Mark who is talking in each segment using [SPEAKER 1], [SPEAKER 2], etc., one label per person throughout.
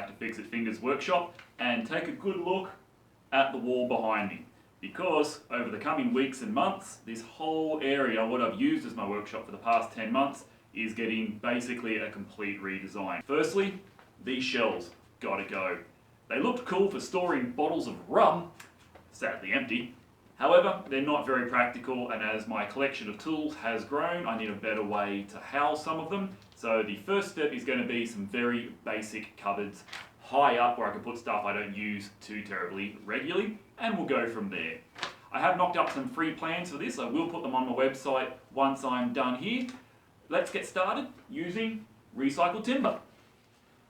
[SPEAKER 1] back to Fixit Fingers workshop and take a good look at the wall behind me. Because over the coming weeks and months, this whole area, what I've used as my workshop for the past 10 months, is getting basically a complete redesign. Firstly, these shelves, gotta go. They looked cool for storing bottles of rum, sadly empty. However, they're not very practical, and as my collection of tools has grown, I need a better way to house some of them. So the first step is going to be some very basic cupboards high up where I can put stuff I don't use too terribly regularly, and we'll go from there. I have knocked up some free plans for this. I will put them on my website once I'm done here. Let's get started using recycled timber.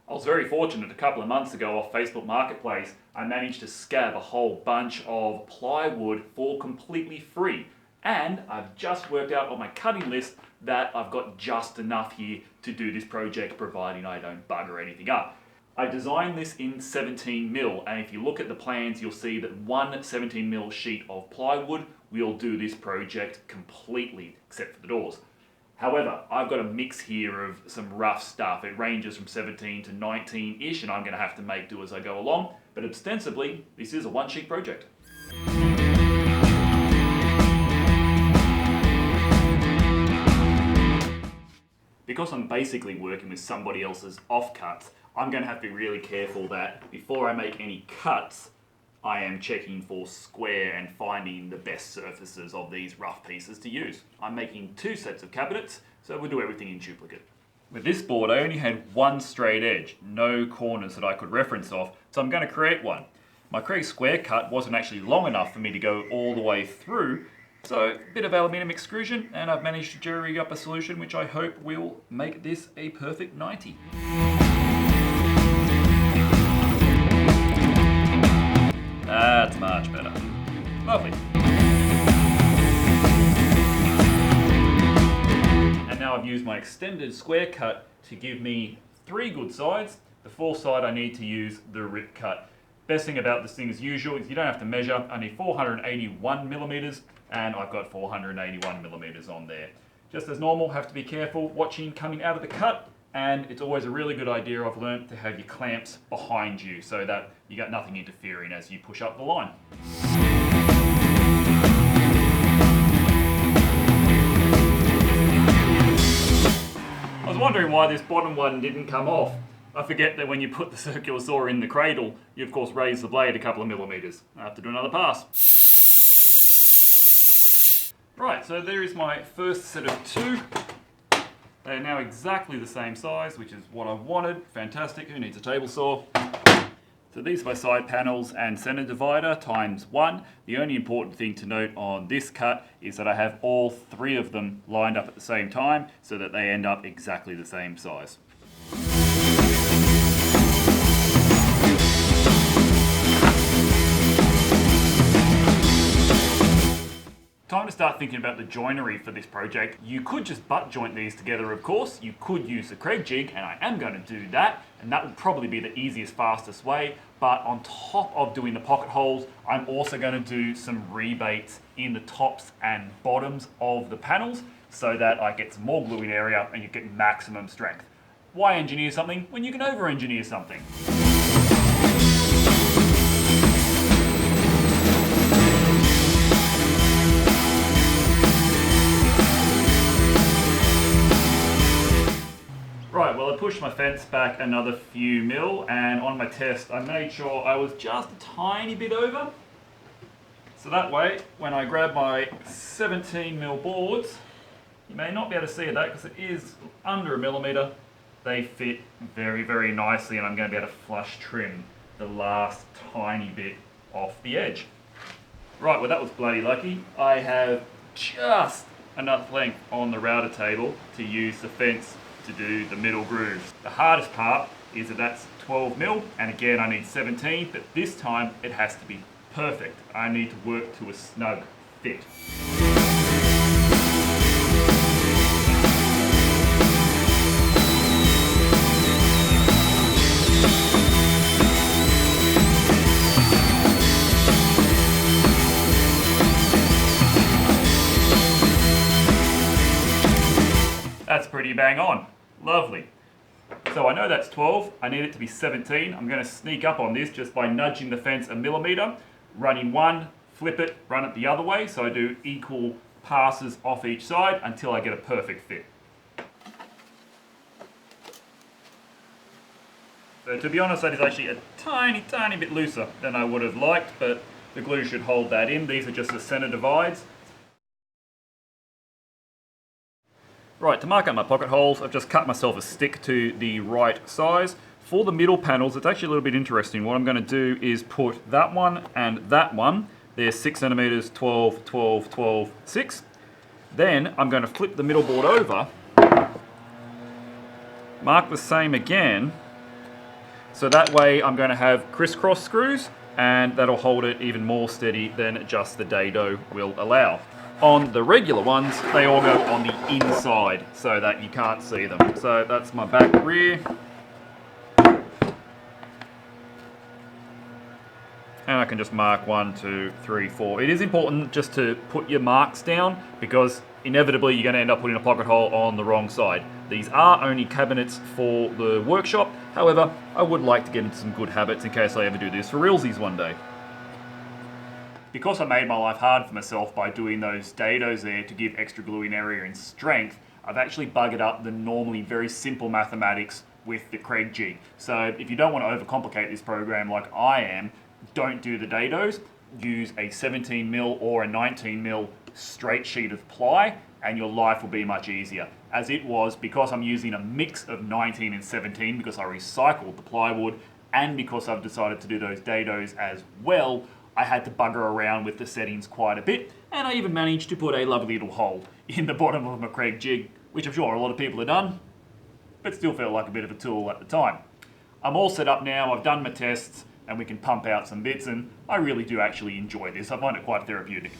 [SPEAKER 1] I was very fortunate a couple of months ago off Facebook Marketplace. I managed to scab a whole bunch of plywood for completely free. And I've just worked out on my cutting list that I've got just enough here to do this project, providing I don't bugger anything up. I designed this in 17mm, and if you look at the plans, you'll see that one 17mm sheet of plywood will do this project completely, except for the doors. However, I've got a mix here of some rough stuff. It ranges from 17 to 19-ish, and I'm going to have to make do as I go along. But ostensibly, this is a one-sheet project. Because I'm basically working with somebody else's offcuts, I'm going to have to be really careful that before I make any cuts, I am checking for square and finding the best surfaces of these rough pieces to use. I'm making 2 sets of cabinets, so we'll do everything in duplicate. With this board, I only had one straight edge, no corners that I could reference off, so I'm going to create one. My Kreg square cut wasn't actually long enough for me to go all the way through, so a bit of aluminium extrusion, and I've managed to jury up a solution which I hope will make this a perfect 90. That's much better. Lovely. And now I've used my extended square cut to give me 3 good sides. The 4th side I need to use the rip cut. Best thing about this thing as usual is you don't have to measure. I need 481mm and I've got 481mm on there. Just as normal, have to be careful watching coming out of the cut. And it's always a really good idea, I've learned, to have your clamps behind you so that you got nothing interfering as you push up the line. I was wondering why this bottom one didn't come off. I forget that when you put the circular saw in the cradle, you of course raise the blade a couple of millimeters. I have to do another pass. Right, so there is my first set of 2. They are now exactly the same size, which is what I wanted. Fantastic, who needs a table saw? So these are my side panels and center divider times 1. The only important thing to note on this cut is that I have all 3 of them lined up at the same time so that they end up exactly the same size. Time to start thinking about the joinery for this project. You could just butt joint these together, of course. You could use the Kreg jig, and I am going to do that, and that would probably be the easiest, fastest way. But on top of doing the pocket holes, I'm also going to do some rebates in the tops and bottoms of the panels so that I get some more gluing area and you get maximum strength. Why engineer something when you can over-engineer something? Right, well I pushed my fence back another few mil, and on my test I made sure I was just a tiny bit over. So that way, when I grab my 17mm boards, you may not be able to see that because it is under 1mm, they fit very, very nicely, and I'm going to be able to flush trim the last tiny bit off the edge. Right, well that was bloody lucky. I have just enough length on the router table to use the fence to do the middle grooves. The hardest part is that that's 12mm, and again I need 17, but this time it has to be perfect. I need to work to a snug fit. That's pretty bang on. Lovely. So I know that's 12, I need it to be 17. I'm going to sneak up on this just by nudging the fence a millimetre, running one, flip it, run it the other way, so I do equal passes off each side until I get a perfect fit. So to be honest, that is actually a tiny bit looser than I would have liked, but the glue should hold that in. These are just the centre divides. Right, to mark out my pocket holes, I've just cut myself a stick to the right size. For the middle panels, it's actually a little bit interesting. What I'm going to do is put that one and that one. They're 6 centimetres, 12, 12, 12, 6. Then I'm going to flip the middle board over, mark the same again, so that way I'm going to have crisscross screws, and that'll hold it even more steady than just the dado will allow. On the regular ones, they all go on the inside so that you can't see them. So that's my back rear. And I can just mark 1, 2, 3, 4. It is important just to put your marks down because inevitably you're going to end up putting a pocket hole on the wrong side. These are only cabinets for the workshop. However, I would like to get into some good habits in case I ever do this for realsies one day. Because I made my life hard for myself by doing those dados there to give extra gluing area and strength, I've actually buggered up the normally very simple mathematics with the Kreg jig. So if you don't want to overcomplicate this program like I am, don't do the dados. Use a 17mm or a 19mm straight sheet of ply and your life will be much easier. As it was, because I'm using a mix of 19 and 17 because I recycled the plywood and because I've decided to do those dados as well, I had to bugger around with the settings quite a bit, and I even managed to put a lovely little hole in the bottom of my Kreg jig, which I'm sure a lot of people have done, but still felt like a bit of a tool at the time. I'm all set up now, I've done my tests, and we can pump out some bits, and I really do actually enjoy this. I find it quite therapeutic.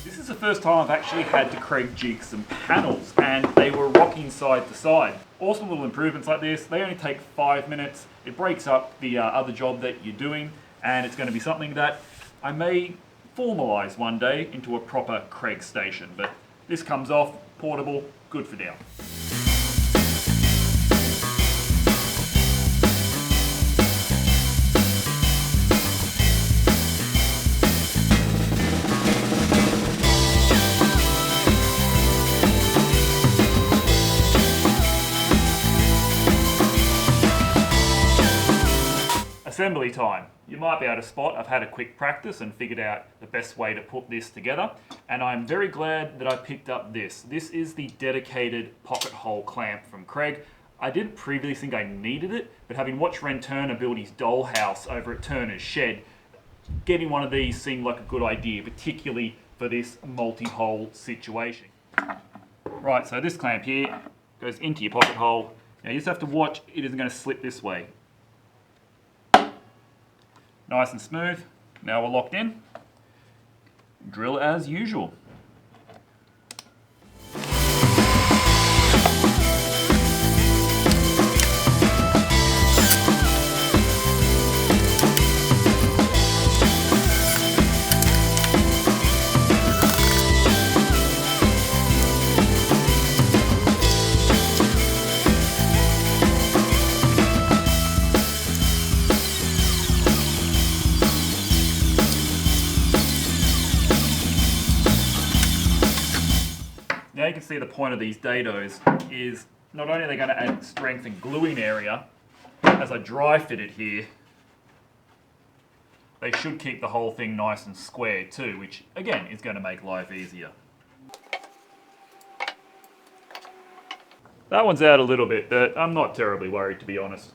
[SPEAKER 1] This is the first time I've actually had to Kreg jig some panels, and they were rocking side to side. Awesome little improvements like this, they only take 5 minutes. It breaks up the other job that you're doing, and it's going to be something that I may formalise one day into a proper Kreg station. But this comes off, portable, good for now. Assembly time. You might be able to spot I've had a quick practice and figured out the best way to put this together, and I'm very glad that I picked up this. This is the dedicated pocket hole clamp from Kreg. I didn't previously think I needed it, but having watched Ren Turner build his dollhouse over at Turner's shed, getting one of these seemed like a good idea, particularly for this multi-hole situation. Right, so this clamp here goes into your pocket hole. Now you just have to watch it isn't going to slip this way. Nice and smooth. Now we're locked in. Drill as usual. Now you can see the point of these dados is not only are they going to add strength and gluing area, as I dry fit it here, they should keep the whole thing nice and square too, which again is going to make life easier. That one's out a little bit, but I'm not terribly worried, to be honest.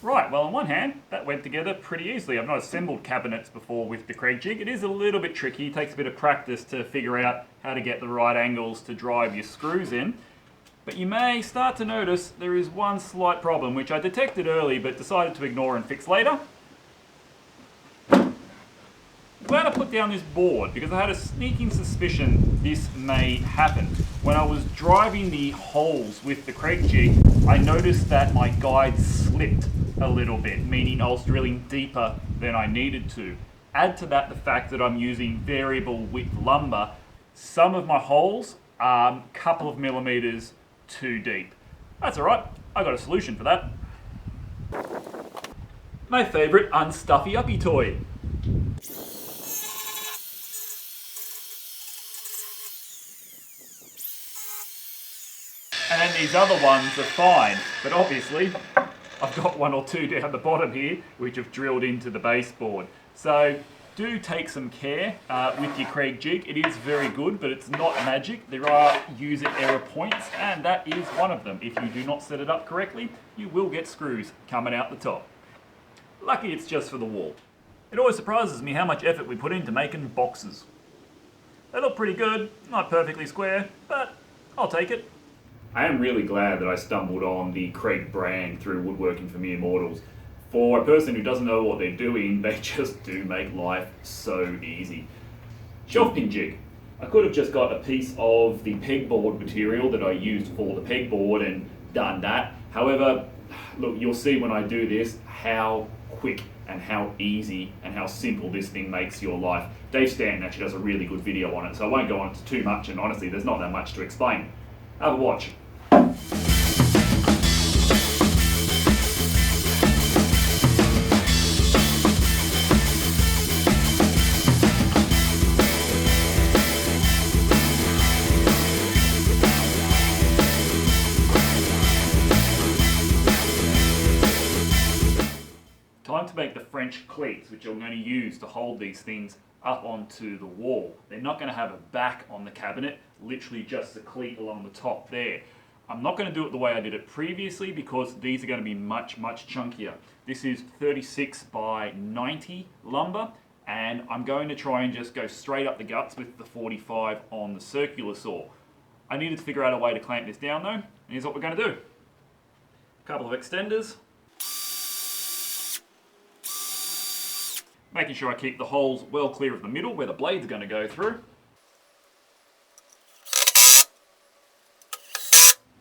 [SPEAKER 1] Right, well on one hand, that went together pretty easily. I've not assembled cabinets before with the Kreg jig. It is a little bit tricky, it takes a bit of practice to figure out how to get the right angles to drive your screws in. But you may start to notice there is one slight problem, which I detected early but decided to ignore and fix later. glad I put down this board because I had a sneaking suspicion this may happen. When I was driving the holes with the Kreg jig, I noticed that my guide slipped a little bit, meaning I was drilling deeper than I needed to. Add to that the fact that I'm using variable width lumber. Some of my holes are a couple of millimeters too deep. That's all right, I got a solution for that. My favorite unstuffy uppy toy. And then these other ones are fine, but obviously I've got one or two down the bottom here which have drilled into the baseboard. So do take some care with your Kreg jig. It is very good, but it's not magic. There are user error points, and that is one of them. If you do not set it up correctly, you will get screws coming out the top. Lucky it's just for the wall. It always surprises me how much effort we put into making boxes. They look pretty good, not perfectly square, but I'll take it. I am really glad that I stumbled on the Kreg brand through Woodworking for Mere Mortals. For a person who doesn't know what they're doing, they just do make life so easy. Shelf pin jig. I could have just got a piece of the pegboard material that I used for the pegboard and done that. However, look, you'll see when I do this how quick and how easy and how simple this thing makes your life. Dave Stanton actually does a really good video on it, so I won't go on to too much, and honestly there's not that much to explain. Have a watch. Time to make the French cleats, which I'm going to use to hold these things up onto the wall. They're not going to have a back on the cabinet, literally just the cleat along the top there. I'm not going to do it the way I did it previously because these are going to be much chunkier. This is 36 by 90 lumber, and I'm going to try and just go straight up the guts with the 45 on the circular saw. I needed to figure out a way to clamp this down though, and here's what we're going to do. A couple of extenders. Making sure I keep the holes well clear of the middle where the blade's going to go through.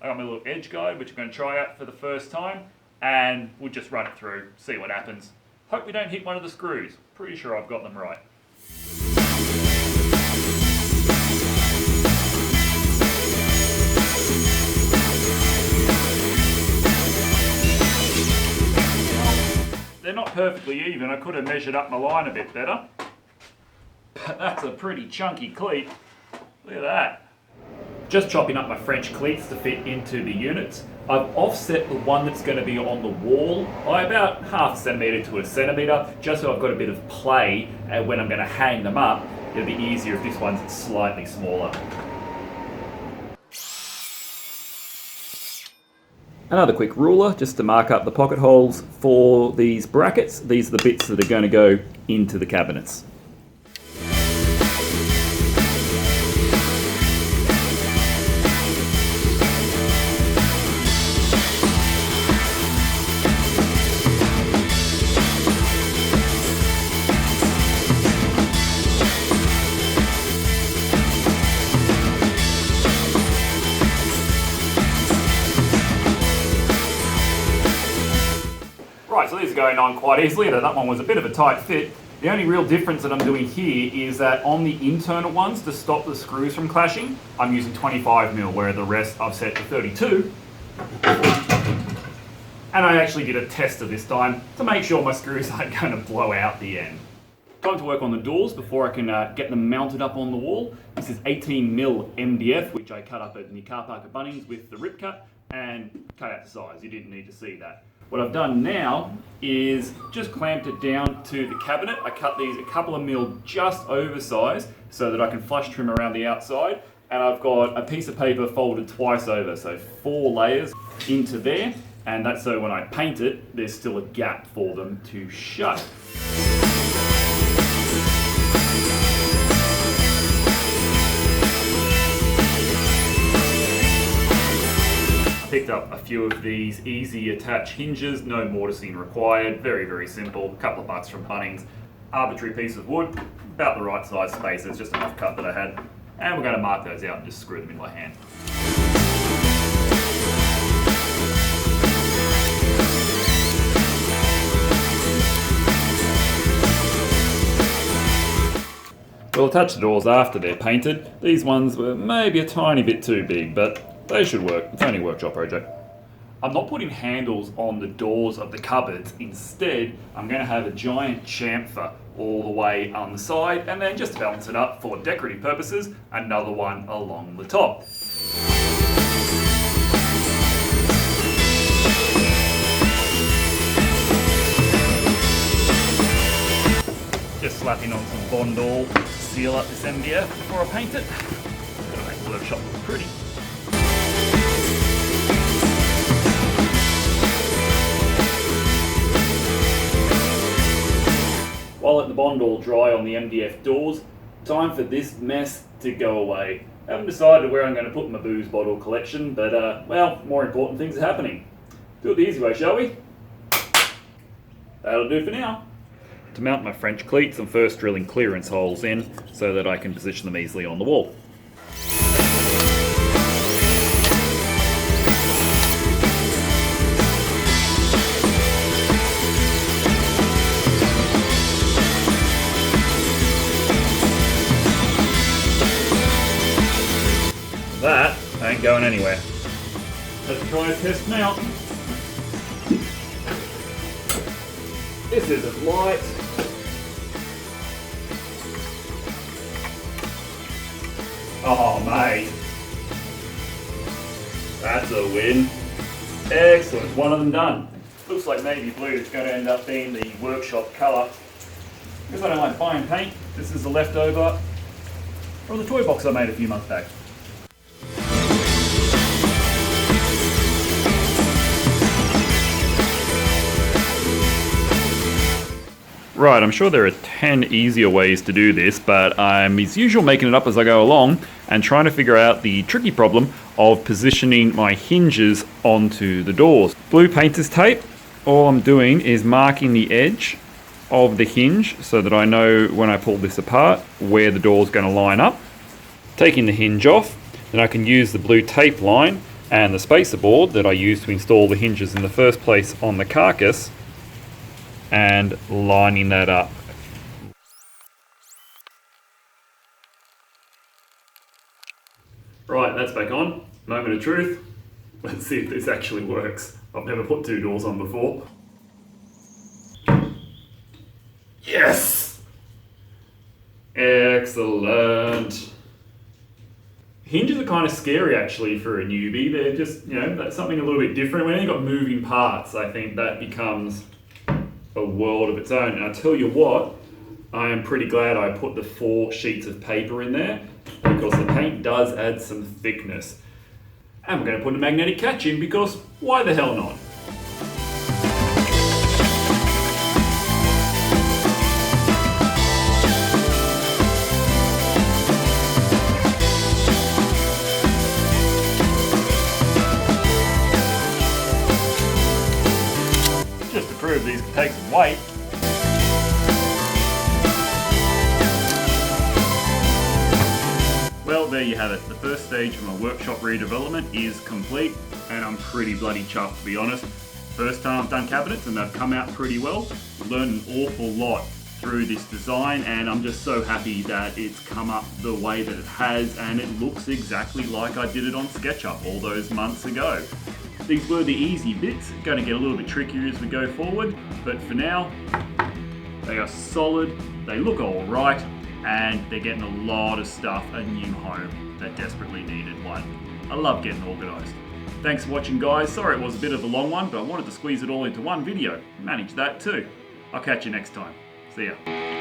[SPEAKER 1] I got my little edge guide, which I'm going to try out for the first time, and we'll just run it through, see what happens. Hope we don't hit one of the screws. Pretty sure I've got them right. They're not perfectly even. I could have measured up my line a bit better. But that's a pretty chunky cleat. Look at that. Just chopping up my French cleats to fit into the units. I've offset the one that's going to be on the wall by about half a centimetre to a centimetre, just so I've got a bit of play when I'm going to hang them up. It'll be easier if this one's slightly smaller. Another quick ruler just to mark up the pocket holes for these brackets. These are the bits that are going to go into the cabinets. Right, so these are going on quite easily. That one was a bit of a tight fit. The only real difference that I'm doing here is that on the internal ones, to stop the screws from clashing, I'm using 25mm, where the rest I've set to 32. And I actually did a tester this time to make sure my screws aren't going to blow out the end. Time to work on the doors before I can get them mounted up on the wall. This is 18mm MDF, which I cut up in the car park at Bunnings with the rip cut and cut out the size. You didn't need to see that. What I've done now is just clamped it down to the cabinet. I cut these a couple of mil just oversized so that I can flush trim around the outside. And I've got a piece of paper folded twice over, so 4 layers into there. And that's so when I paint it, there's still a gap for them to shut. Picked up a few of these easy attach hinges, no mortising required, very simple, a couple of bucks from Bunnings. Arbitrary piece of wood, about the right size spacers, just enough cut that I had. And we're going to mark those out and just screw them in by hand. We'll attach the doors after they're painted. These ones were maybe a tiny bit too big, but they should work. It's only a workshop project. I'm not putting handles on the doors of the cupboards. Instead, I'm going to have a giant chamfer all the way on the side, and then just to balance it up for decorative purposes, another one along the top. Just slapping on some Bondall to seal up this MDF before I paint it. It'll make the workshop look pretty. While let the Bondall dry on the MDF doors, time for this mess to go away. I haven't decided where I'm going to put my booze bottle collection, but well, more important things are happening. Do it the easy way, shall we? That'll do for now. To mount my French cleats, I'm first drilling clearance holes in so that I can position them easily on the wall. That ain't going anywhere. Let's try a test mount. This isn't light. Oh mate, that's a win. Excellent, one of them done. Looks like navy blue is going to end up being the workshop colour. Because I don't like buying paint, this is the leftover from the toy box I made a few months back. Right, I'm sure there are 10 easier ways to do this, but I'm as usual making it up as I go along and trying to figure out the tricky problem of positioning my hinges onto the doors. Blue painter's tape, all I'm doing is marking the edge of the hinge so that I know when I pull this apart where the door's going to line up. Taking the hinge off, then I can use the blue tape line and the spacer board that I used to install the hinges in the first place on the carcass and lining that up. Right, that's back on. Moment of truth. Let's see if this actually works. I've never put two doors on before. Yes! Excellent. Hinges are kind of scary actually for a newbie. They're just, that's something a little bit different. When you've got moving parts, I think that becomes a world of its own. And I tell you what, I am pretty glad I put the 4 sheets of paper in there because the paint does add some thickness. And we're going to put a magnetic catch in because why the hell not? Just to prove these can take some weight. Well, there you have it. The first stage of my workshop redevelopment is complete, and I'm pretty bloody chuffed, to be honest. First time I've done cabinets and they've come out pretty well. Learned an awful lot through this design, and I'm just so happy that it's come up the way that it has, and it looks exactly like I did it on SketchUp all those months ago. These were the easy bits, going to get a little bit trickier as we go forward, but for now, they are solid, they look all right, and they're getting a lot of stuff a new home that desperately needed one. I love getting organised. Thanks for watching, guys. Sorry it was a bit of a long one, but I wanted to squeeze it all into one video. Managed that too. I'll catch you next time. See ya.